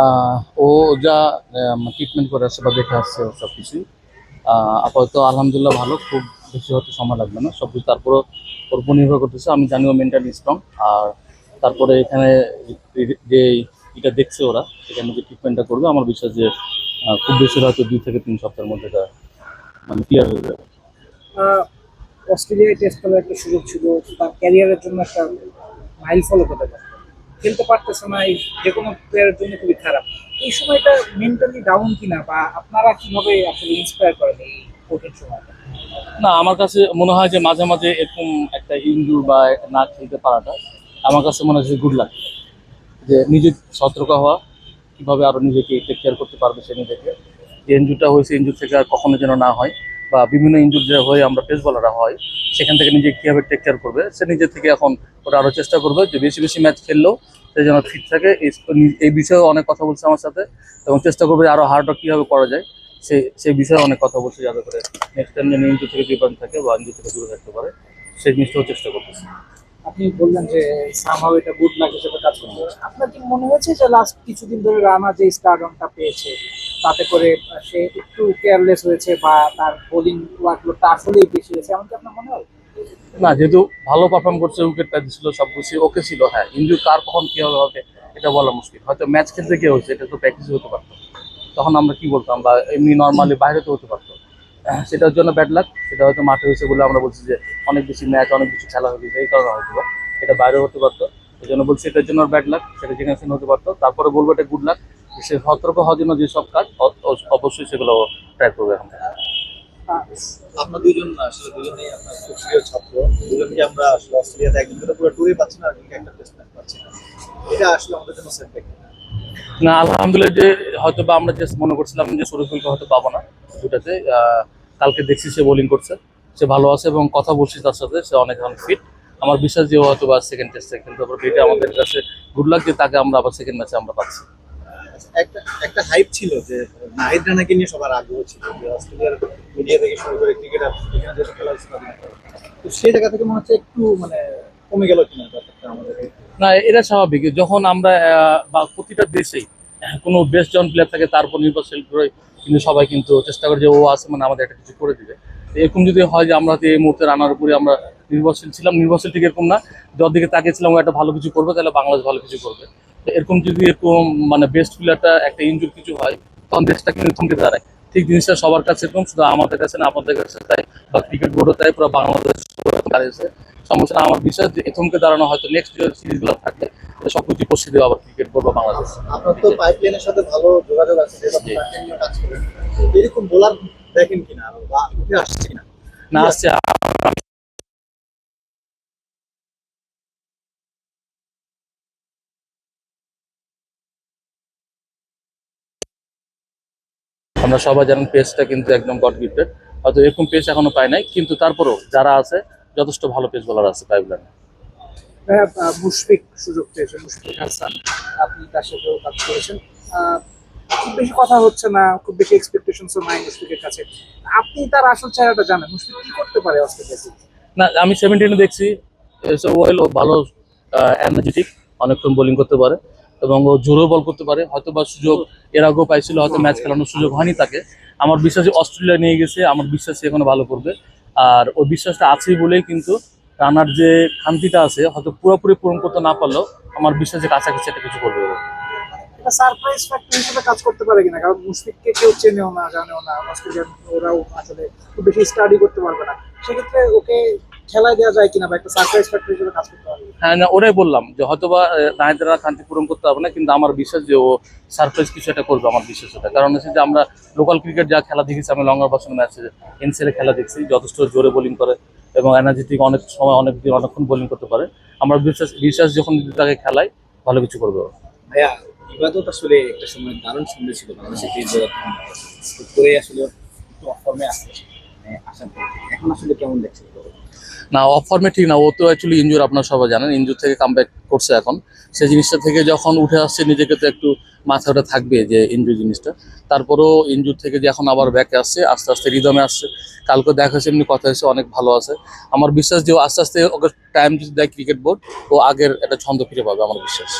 আহ, ও যা ট্রিটমেন্ট করে আসছে বা দেখে আসছে সব কিছুই আপাতত আলহামদুলিল্লাহ ভালো, খুব বেশি হতে সময় লাগবে না। সব কিছু তারপরও ওর উপর নির্ভর করতেছে। আমি জানি ও মেন্টালি স্ট্রং। আর তারপরে এখানে যে এটা দেখছে ওরা, এখানে যে ট্রিটমেন্টটা করবে আমার বিশ্বাস যে খুব বেশি হয়তো 2 থেকে 3 সপ্তাহের মধ্যে এটা মানে ক্লিয়ার হয়ে যাবে। আহ, অস্ট্রেলিয়ায় টেস্ট করার একটা সুযোগ ছিল, তার ক্যারিয়ারের জন্য একটা মাইল ফলো করতে পারতো, খেলতে পারতেছে না। এই যে কোনো প্লেয়ারের জন্য খুবই খারাপ। এই সময়টা মেন্টালি ডাউন কিনা, বা আপনারা কিভাবে আসলে ইন্সপায়ার করেন এই কঠিন সময়টা? না, আমার কাছে মনে হয় যে মাঝে মাঝে এরকম একটা ইনজুর বা না খেলতে পারাটা আমার কাছে মনে হয় গুড লাক। যে নিজে সতর্ক হওয়া, কিভাবে আরো নিজেকে টেক কেয়ার করতে পারবে সে নিজেকে। যে ইনজুরটা হয়েছে, ইনজুর থেকে আর কখনো যেন না হয়, বা বিভিন্ন ইনজুর যে হয়ে আমরা পেস বলাররা হয়, সেখান থেকে নিজে কীভাবে টেক কেয়ার করবে সে নিজে থেকে এখন ওটা আরও চেষ্টা করবে যে বেশি বেশি ম্যাচ খেললেও সে যেন ফিট থাকে। এই বিষয়ে অনেক কথা বলছে আমার সাথে, এবং চেষ্টা করবে আরও হার্ড ওয়ার্ক কীভাবে করা যায় সেই বিষয়ে অনেক কথা বলছে, যাতে করে নেক্সট টাইম যেন ইনজুর থেকে ডিপেন্ড থাকে বা ইনজুর থেকে দূরে থাকতে পারে, সেই জিনিসটাও চেষ্টা করতেছে। আপনি বললেন যে সামহাও এটা গুড লাক হিসেবে কাজ করতে হবে। আপনার কি মনে হয়েছে যে লাস্ট কিছুদিন ধরে রানা যে স্টারডমটা পেয়েছে, তাতে করে সে একটু কেয়ারলেস হয়েছে, বা তার বোলিং ওয়ার্কলোডটা আসলেই বেশি হয়েছে, এমনকি আপনার মনে হয়? না, যেহেতু ভালো পারফর্ম করছে, উইকেট পাই ছিল, সব কিছু ওকে ছিল। হ্যাঁ, ইনজুরি কার কখন কি হবে হবে এটা বলা মুশকিল। হয়তো ম্যাচ খেলতে গিয়ে হয়েছে, এটা তো প্র্যাকটিস হতে পারতো, তখন আমরা কি বলতাম, বা এমনি নর্মালি বাইরে তো হতে পারতো। সেটার জন্য ব্যাড লাক। সেটা হয়তো মাঠে হয়েছে বলে আমরা বলছি যে অনেক বেশি ম্যাচ, অনেক বেশি খেলা হয়ে গেছে, এই কারণে হয়তো বা এটা বাইরে হতে পারতো। এই জন্য বলছি এটার জন্য ব্যাড লাক, সেটা যেখানে হতে পারতো। তারপরে বলবো এটা গুড লাক। সে সতর্ক হওয়ার জন্য যেসব কাজ অবশ্যই সেগুলো ট্রাই করবে এখন থেকে। আহ, আপনার দুজন আসলে দুজনেই আপনার খুব প্রিয় ছাত্র। দুজনকে আমরা আসলে অস্ট্রেলিয়াতে একদিন করে পুরো ট্যুরে পাচ্ছি না, আর একটা টেস্ট ম্যাচ পাচ্ছি না। এটা আসলে আমাদের জন্য সেটব্যাক। না, আলহামদুলিল্লাহ যে হয়তো বা আমরা জাস্ট মনে করছিলাম যে শরীফুলকে হয়তো পাবো না দুটাতে। কালকে দেখছি সে বোলিং করছে, সে ভালো আছে, এবং কথা বলছি তার সাথে, সে অনেক অনেক ফিট। আমার বিশ্বাস যে ও হয়তো বা সেকেন্ড টেস্টে খেলতে পারবে। এটা আমাদের কাছে গুড লাক যে তাকে আমরা আবার সেকেন্ড ম্যাচে আমরা পাচ্ছি। একটা একটা হাইপ ছিল যে নাহিদ রানাকে নিয়ে সবার আগ্রহ ছিল, যে অস্ট্রেলিয়ার মিডিয়া থেকে শুরু করে ক্রিকেটার এখানে যেহেতু খেলা হচ্ছে তাদের। তো সেই জায়গা থেকে মনে হচ্ছে একটু মানে কমে গেল কিনা ব্যাপারটা আমাদের। না, এটা স্বাভাবিক। যখন আমরা বা প্রতিটা দেশেই কোনো বেস্ট জন প্লেয়ার থাকে, তার উপর নির্ভরশীল করে কিন্তু সবাই কিন্তু চেষ্টা করে যে ও আছে মানে আমাদের একটা কিছু করে দিবে। তো এরকম যদি হয় যে আমরা তো এই মুহূর্তে রানার উপরে আমরা নির্ভরশীল ছিলাম, নির্ভরশীল ঠিক এরকম না, যার দিকে তাকিয়েছিলাম ও একটা ভালো কিছু করবে, তাহলে বাংলাদেশ ভালো কিছু করবে। তো এরকম যদি এরকম মানে বেস্ট প্লেয়ারটা একটা ইনজুর কিছু হয়, তখন দেশটা কিন্তু থমকে দাঁড়ায়। ঠিক জিনিসটা সবার কাছে এরকম, শুধু আমাদের কাছে না, আপনাদের কাছে তাই, বা ক্রিকেট বোর্ডও তাই, পুরো বাংলাদেশ দাঁড়িয়েছে। সমস্যা না, আমার বিশ্বাস যে থমকে দাঁড়ানো হয়তো নেক্সট যে সিরিজগুলো থাকবে সবকিছু পৌঁছে দেবে আবার ক্রিকেট বোর্ড বা বাংলাদেশ। আপনার তো পাইপলাইনের সাথে ভালো যোগাযোগ আছে, যেহেতু আপনি জি। পাইপলাইন নিয়ে কাজ করেন। এরকম বোলার দেখেন কিনা আরো, বা উঠে আসছে কিনা? না, আসছে। আমরা সবাই জানেন পেসটা কিন্তু একদম গড গিফটেড। হয়তো এরকম পেস এখনো পাই নাই, কিন্তু তারপরেও যারা আছে যথেষ্ট ভালো পেস বোলার আছে পাইপলাইনে। ভাইয়া, মুশফিক সুযোগ পেয়েছে, মুশফিক হাসান, আপনি তার সাথেও কাজ করেছেন। আহ, খুব বেশি কথা হচ্ছে না, খুব বেশি এক্সপেকটেশনসও নাই মুশফিকের কাছে। আপনি তার আসল চেহারাটা জানেন, মুশফিক কি করতে পারে অস্ট্রেলিয়াতে? না, আমি 17 দেখছি। ওয়েল, ও ভালো এনার্জেটিক, অনেকক্ষণ বোলিং করতে পারে, এবং ও জোরেও বল করতে পারে। হয়তো বা সুযোগ এর আগেও পাইছিল, হয়তো ম্যাচ খেলানোর সুযোগ হয়নি তাকে। আমার বিশ্বাস যে অস্ট্রেলিয়া নিয়ে গেছে, আমার বিশ্বাস সে এখনো ভালো করবে। আর ওই বিশ্বাসটা আছেই বলেই কিন্তু রানার যে খামতিটা আছে, হয়তো পুরোপুরি পূরণ করতে না পারলেও আমার বিশ্বাস যে কাছাকাছি একটা কিছু করবে ও। এটা সারপ্রাইজ ফ্যাক্টর হিসেবে কাজ করতে পারে কিনা, কারণ মুশফিককে কেউ চেনেও না, জানেও না, অস্ট্রেলিয়ান ওরাও আসলে খুব বেশি স্টাডি করতে পারবে না। সেক্ষেত্রে ওকে খেলায় দেওয়া যায় কিনা, বা একটা সারপ্রাইজ ফ্যাক্টর হিসেবে কাজ করতে পারবে? হ্যাঁ, না, ওটাই বললাম যে হয়তোবা নাহিদরা খান্তি পূরণ করতে পারবে না, কিন্তু আমার বিশ্বাস যে ও সারপ্রাইজ কিছু একটা করবে। আমার বিশ্বাস এটা, কারণ হচ্ছে যে আমরা লোকাল ক্রিকেট যা খেলা দেখেছি, আমি লঙ্গার বাসন ম্যাচে এনসিএল খেলা দেখছি, যথেষ্ট জোরে বোলিং করে এবং এনার্জেটিক, অনেক সময় অনেক দিন অনেকক্ষণ বোলিং করতে পারে। আমার বিশ্বাস বিশ্বাস যখন তাকে খেলায় ভালো কিছু করবে ও। ভাইয়া, ইবাদত আসলে একটা সময় দারুণ সুন্দর ছিল বাংলাদেশের ক্রিকেট জগৎ করে, আসলে একটু অফ ফর্মে আসছে, মানে আসার পর এখন আসলে কেমন দেখছেন? না, অফ ফর্মে ঠিক না, ও তো অ্যাকচুয়ালি ইনজুর, আপনারা সবাই জানেন। ইনজুর থেকে কামব্যাক করছে এখন। সেই জিনিসটা থেকে যখন উঠে আসছে, নিজেকে তো একটু মাথা ওটা থাকবে যে ইনজুরি জিনিসটা। তারপরেও ইনজুর থেকে যে এখন আবার ব্যাকে আসছে, আস্তে আস্তে রিদমে আসছে। কালকে দেখা হয়েছে, এমনি কথা হয়েছে, অনেক ভালো আছে। আমার বিশ্বাস যে ও আস্তে আস্তে ওকে টাইম যদি দেয় ক্রিকেট বোর্ড, ও আগের একটা ছন্দ ফিরে পাবে, আমার বিশ্বাস।